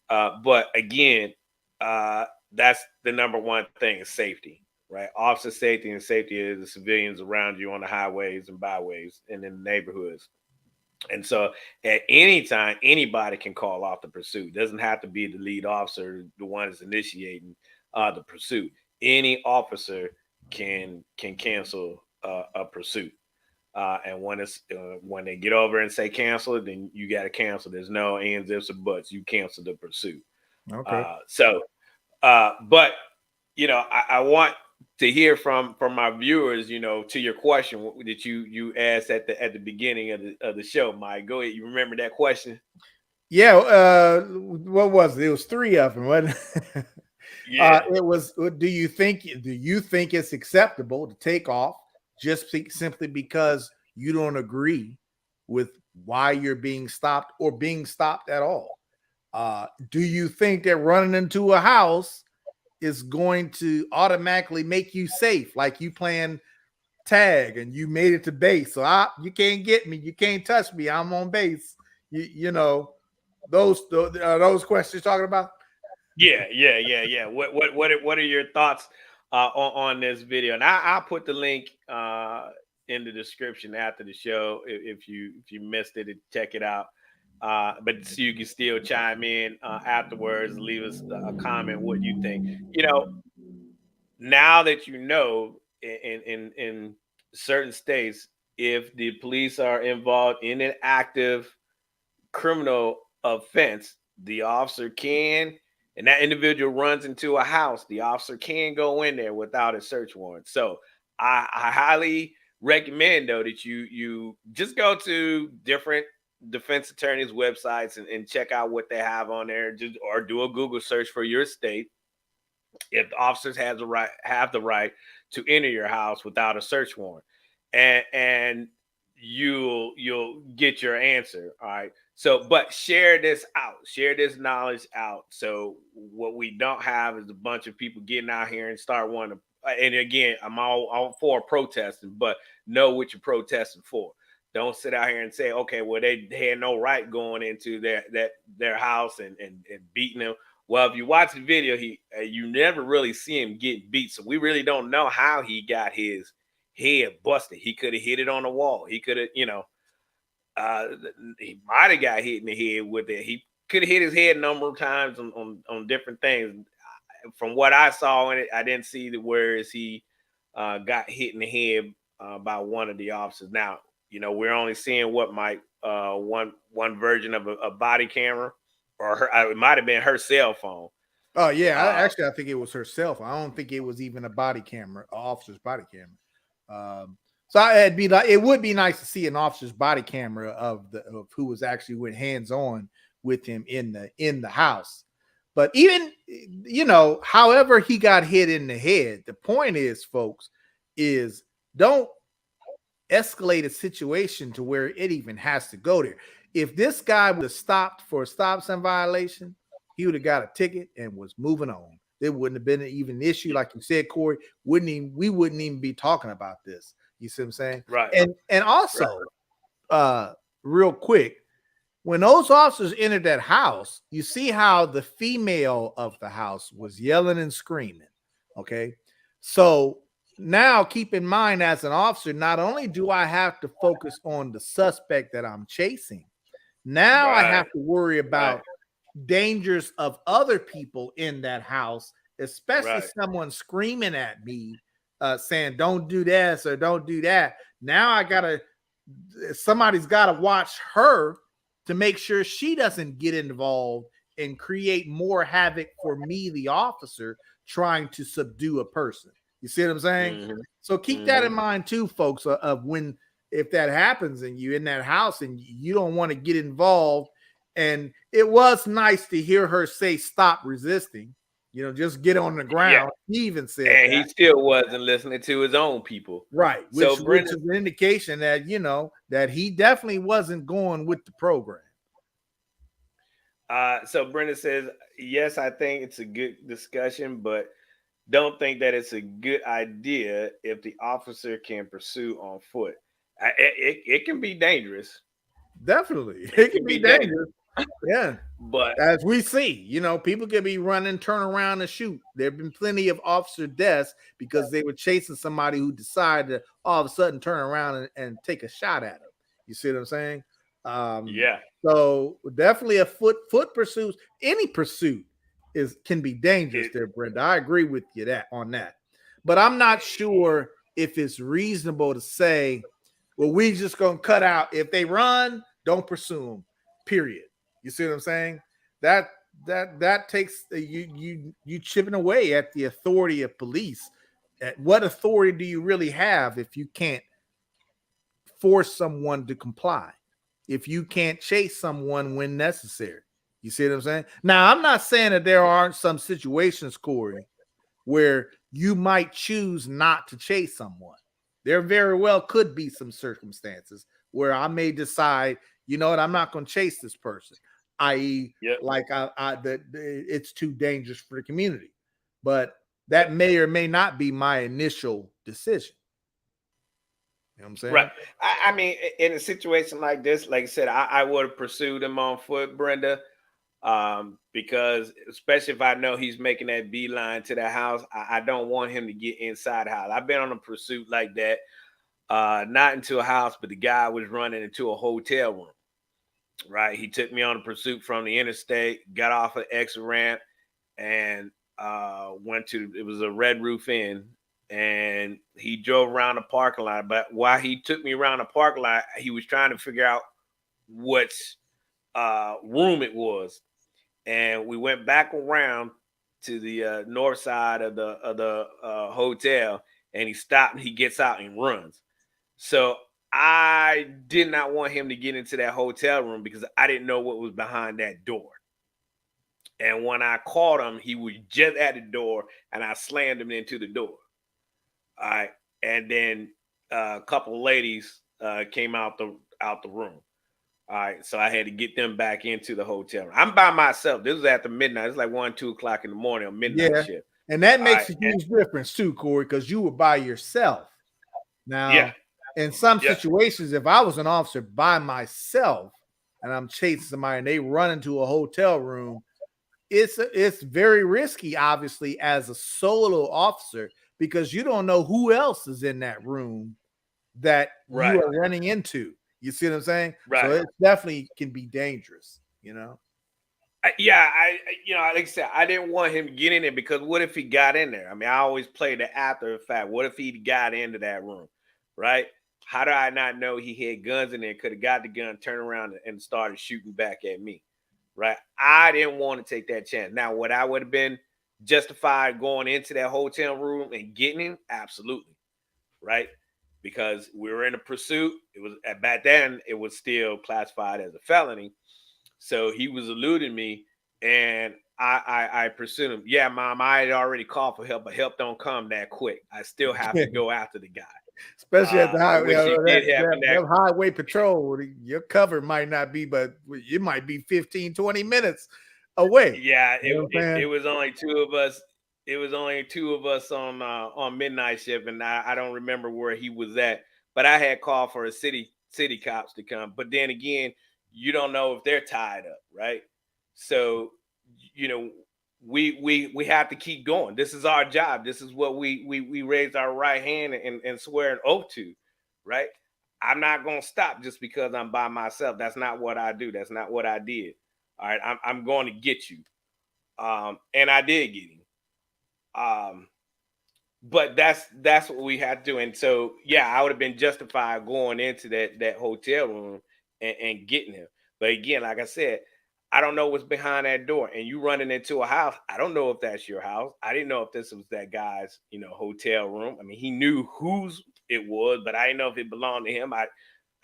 But again, that's the number one thing is safety. Right, officer safety and safety of the civilians around you on the highways and byways and in the neighborhoods. And so at any time, anybody can call off the pursuit. It doesn't have to be the lead officer, the one that's initiating the pursuit. Any officer can cancel a pursuit. And when they get over and say cancel, then you got to cancel. There's no ands, ifs, or buts. You cancel the pursuit. Okay. But I want to hear from my viewers, to your question that you asked at the beginning of the show, Mike. Go ahead. You remember that question? Yeah. What was it? It was 3 of them, wasn't it? Yeah. It was. Do you think it's acceptable to take off just simply because you don't agree with why you're being stopped or being stopped at all? Do you think that running into a house is going to automatically make you safe, like you playing tag and you made it to base, so you can't get me, you can't touch me, I'm on base? Those questions you're talking about? Yeah. What are your thoughts on this video? And I'll put the link in the description after the show if you missed it, check it out. But so you can still chime in afterwards, leave us a comment what you think. Now that in certain states, if the police are involved in an active criminal offense, the officer can, and that individual runs into a house, the officer can go in there without a search warrant. So I highly recommend though that you just go to different defense attorneys' websites and check out what they have on there, or do a Google search for your state. If the officers have the right to enter your house without a search warrant, and you'll get your answer. All right. So, but share this knowledge out. So what we don't have is a bunch of people getting out here and start wanting to. And again, I'm all for protesting, but know what you're protesting for. Don't sit out here and say, okay, well, they had no right going into their house and beating them. Well, if you watch the video, you never really see him get beat, so we really don't know how he got his head busted. He could have hit it on the wall. He could have, he might have got hit in the head with it. He could have hit his head a number of times on different things. From what I saw in it, I didn't see where he got hit in the head by one of the officers. Now, we're only seeing what might one version of a body camera. Or it might have been her cell phone. Oh yeah, I think it was her cell phone. I don't think it was even a body camera, an officer's body camera. So it would be nice to see an officer's body camera of who was actually went hands on with him in the house. But even however he got hit in the head, the point is, folks, is don't escalate a situation to where it even has to go there. If this guy would have stopped for a stop sign violation, he would have got a ticket and was moving on. There wouldn't have been even an issue, like you said, Corey. We wouldn't even be talking about this. You see what I'm saying? Right. And also, real quick, when those officers entered that house, you see how the female of the house was yelling and screaming. Okay, so now keep in mind, as an officer, not only do I have to focus on the suspect that I'm chasing, now I have to worry about dangers of other people in that house, especially someone screaming at me, saying, don't do this or don't do that. Now somebody's got to watch her to make sure she doesn't get involved and create more havoc for me, the officer, trying to subdue a person. You see what I'm saying? Mm-hmm. So keep that in mind too, folks, of if that happens and you're in that house and you don't want to get involved. And it was nice to hear her say, stop resisting, just get on the ground. Yeah. He even said and he still wasn't listening to his own people. Right. Which is an indication that, that he definitely wasn't going with the program. So Brenda says, yes, I think it's a good discussion, but don't think that it's a good idea if the officer can pursue on foot. It can be dangerous. Definitely. It can be dangerous. Yeah. But as we see, people can be running, turn around and shoot. There have been plenty of officer deaths because they were chasing somebody who decided to all of a sudden turn around and take a shot at them. You see what I'm saying? Yeah. So definitely a foot pursuit, any pursuit can be dangerous there, Brenda. I agree with you on that. But I'm not sure if it's reasonable to say, well, we just gonna cut out. If they run, don't pursue them. Period. You see what I'm saying? That takes you chipping away at the authority of police. What authority do you really have if you can't force someone to comply? If you can't chase someone when necessary? You see what I'm saying? Now, I'm not saying that there aren't some situations, Corey, where you might choose not to chase someone. There very well could be some circumstances where I may decide, I'm not going to chase this person, i.e., it's too dangerous for the community. But that may or may not be my initial decision. You know what I'm saying? Right. I mean, in a situation like this, like I said, I would have pursued him on foot, Brenda, because especially if I know he's making that beeline to the house, I don't want him to get inside the house. I've been on a pursuit like that, not into a house, but the guy was running into a hotel room. Right. He took me on a pursuit from the interstate, got off an exit ramp, and it was a Red Roof Inn, and he drove around the parking lot. But while he took me around the parking lot, he was trying to figure out what room it was. And we went back around to the north side of the hotel, and he stopped and he gets out and runs. So I did not want him to get into that hotel room because I didn't know what was behind that door. And when I caught him, he was just at the door, and I slammed him into the door. All right, and then a couple of ladies came out the room. All right, so I had to get them back into the hotel room. I'm by myself. This was after midnight. It's like 1, 2 o'clock in the morning on midnight shift. And that makes right, a huge difference too, Corey, because you were by yourself. Now, yeah, in some yeah. situations, if I was an officer by myself and I'm chasing somebody and they run into a hotel room, it's very risky, obviously, as a solo officer, because you don't know who else is in that room that Right. you are running into. You see what I'm saying? Right. So it definitely can be dangerous, you know? Like I said, I didn't want him to get in there because what if he got in there? I mean, I always play the after effect. What if he got into that room, right? How do I not know he had guns in there? Could have got the gun, turned around, and started shooting back at me, right? I didn't want to take that chance. Now, would I would have been justified going into that hotel room and getting him? Absolutely, right? Because we were in a pursuit. It was back then. It was still classified as a felony. So he was eluding me, and I pursued him. Yeah, Mom, I had already called for help, but help don't come that quick. I still have to go after the guy. Especially at the highway, that highway patrol, your cover might not be, but it might be 15, 20 minutes away. Yeah, it was only two of us. It was only two of us on midnight shift, and I don't remember where he was at. But I had called for a city cops to come. But then again, you don't know if they're tied up, right? So, we have to keep going. This is our job. This is what we raise our right hand and swear an oath to, right? I'm not gonna stop just because I'm by myself. That's not what I do. That's not what I did. All right, I'm going to get you, and I did get him. But that's what we had to do. And so, yeah, I would have been justified going into that hotel room and getting him. But again, like I said, I don't know what's behind that door. And you running into a house, I don't know if that's your house. I didn't know if this was that guy's, hotel room. I mean, he knew whose it was, but I didn't know if it belonged to him. I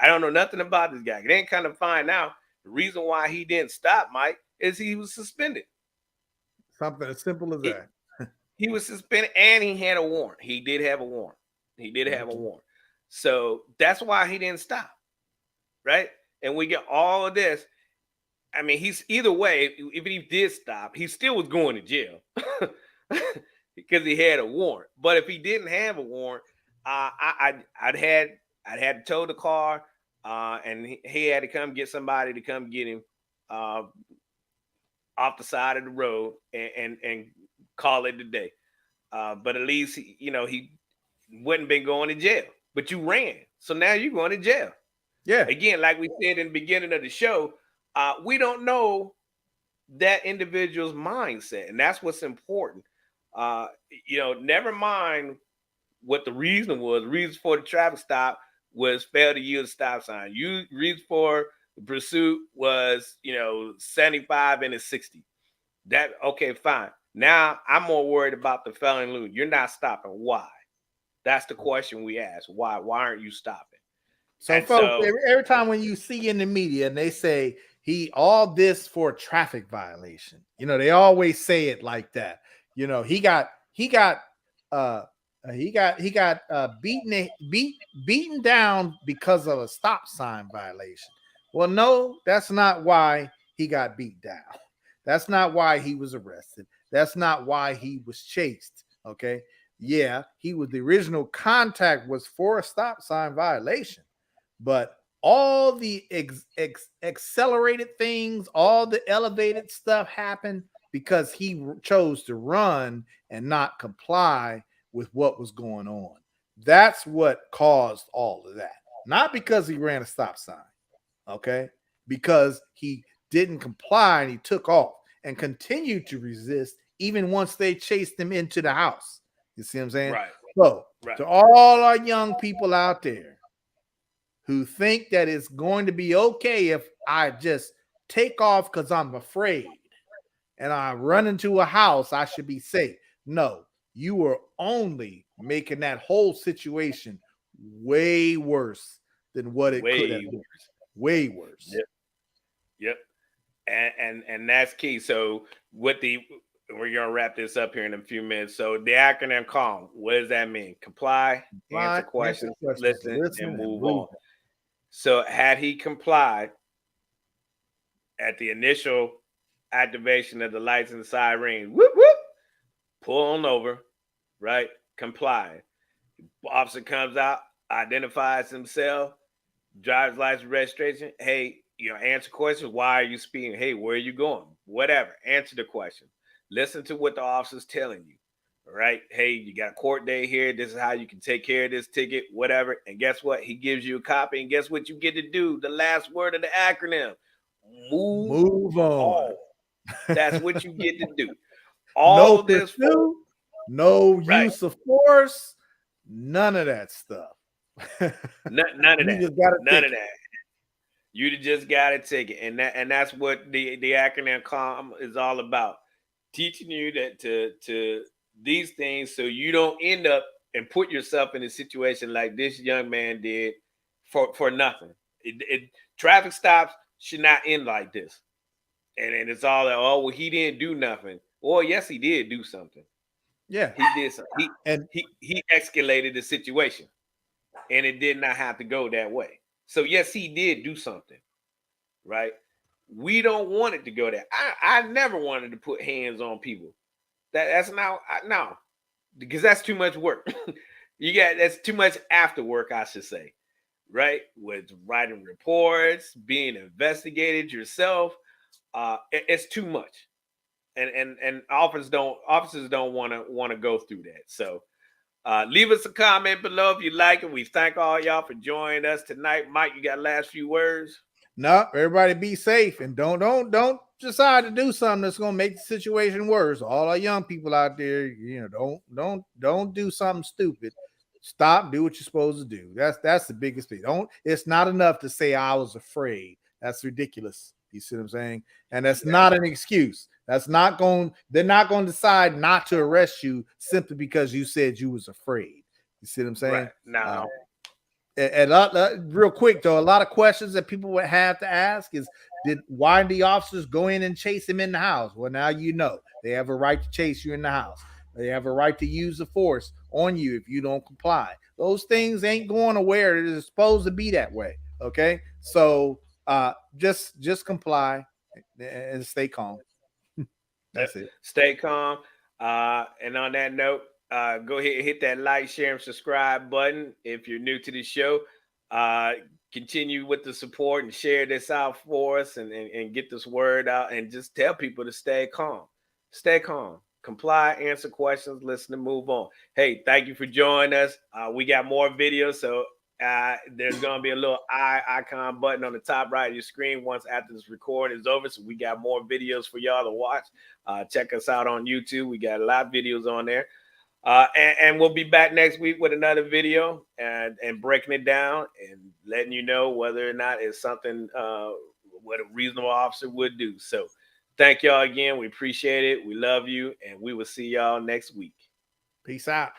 don't know nothing about this guy. Then kind of find out the reason why he didn't stop, Mike, is he was suspended. Something as simple as that. He was suspended and he had a warrant. He did have a warrant. So that's why he didn't stop. Right. And we get all of this. I mean, he's either way, if he did stop, he still was going to jail because he had a warrant. But if he didn't have a warrant, I'd had to tow the car and he had to come get somebody to come get him off the side of the road and call it a day. But at least, he wouldn't been going to jail, but you ran. So now you're going to jail. Yeah. Again, like we said in the beginning of the show, we don't know that individual's mindset. And that's what's important. Never mind what the reason was. The reason for the traffic stop was fail to use a stop sign. Reason for the pursuit was, 75 and a 60. Okay, fine. Now I'm more worried about the felon loot. You're not stopping. Why? That's the question we ask. Why? Why aren't you stopping? So, folks, every time when you see in the media and they say all this for a traffic violation, they always say it like that. He got beaten down because of a stop sign violation. Well, no, that's not why he got beat down. That's not why he was arrested. That's not why he was chased. Okay. Yeah, the original contact was for a stop sign violation, but all the accelerated things, all the elevated stuff happened because he chose to run and not comply with what was going on. That's what caused all of that. Not because he ran a stop sign. Okay. Because he didn't comply and he took off and continued to resist even once they chased him into the house. You see what I'm saying? Right. So, to all our young people out there who think that it's going to be okay if I just take off because I'm afraid and I run into a house, I should be safe. No, you are only making that whole situation way worse than what it could have been. Way worse. Yep. And that's key. So we're gonna wrap this up here in a few minutes. So the acronym CALM, what does that mean? Comply, answer questions, listen, and move on. So had he complied at the initial activation of the lights and siren, whoop whoop, pull on over, right? Comply. Officer comes out, identifies himself, driver's license, registration. Hey, answer questions. Why are you speeding? Hey, where are you going? Whatever. Answer the question. Listen to what the officer's telling you. All right. Hey, you got a court day here. This is how you can take care of this ticket, whatever. And guess what? He gives you a copy. And guess what you get to do? The last word of the acronym. Move on. That's what you get to do. All of this pursuit, no use of force, none of that stuff. None of that. None of that. You just got a ticket, and that's what the acronym CALM is all about, teaching you that to these things so you don't end up and put yourself in a situation like this young man did for nothing. Traffic stops should not end like this, and it's all like, oh well, he didn't do nothing. Well, yes, he did do something. Yeah, he did something. He escalated the situation, and it did not have to go that way. So yes, he did do something, right? We don't want it to go there. I never wanted to put hands on people. That's no, because that's too much work. That's too much after work, I should say, right? With writing reports, being investigated yourself, it's too much, and officers don't want to go through that. So. Leave us a comment below if you like it. We thank all y'all for joining us tonight. Mike, you got last few words? No, everybody be safe and don't decide to do something that's gonna make the situation worse. All our young people out there, don't do something stupid. Stop, do what you're supposed to do. That's the biggest thing. It's not enough to say I was afraid. That's ridiculous. You see what I'm saying? And that's not an excuse. They're not going to decide not to arrest you simply because you said you was afraid. You see what I'm saying? Right. Now, real quick though, a lot of questions that people would have to ask is, why did the officers go in and chase him in the house? Well, now you know they have a right to chase you in the house. They have a right to use the force on you if you don't comply. Those things ain't going nowhere. It is supposed to be that way. Okay, so just comply and stay calm. That's it. Stay calm. And on that note, go ahead and hit that like, share, and subscribe button. If you're new to the show, continue with the support and share this out for us and get this word out and just tell people to stay calm. Stay calm. Comply, answer questions, listen, and move on. Hey, thank you for joining us. We got more videos, so there's going to be a little icon button on the top right of your screen once after this recording is over. So we got more videos for y'all to watch. Check us out on YouTube. We got a lot of videos on there. And we'll be back next week with another video and breaking it down and letting you know whether or not it's something what a reasonable officer would do. So thank y'all again. We appreciate it. We love you. And we will see y'all next week. Peace out.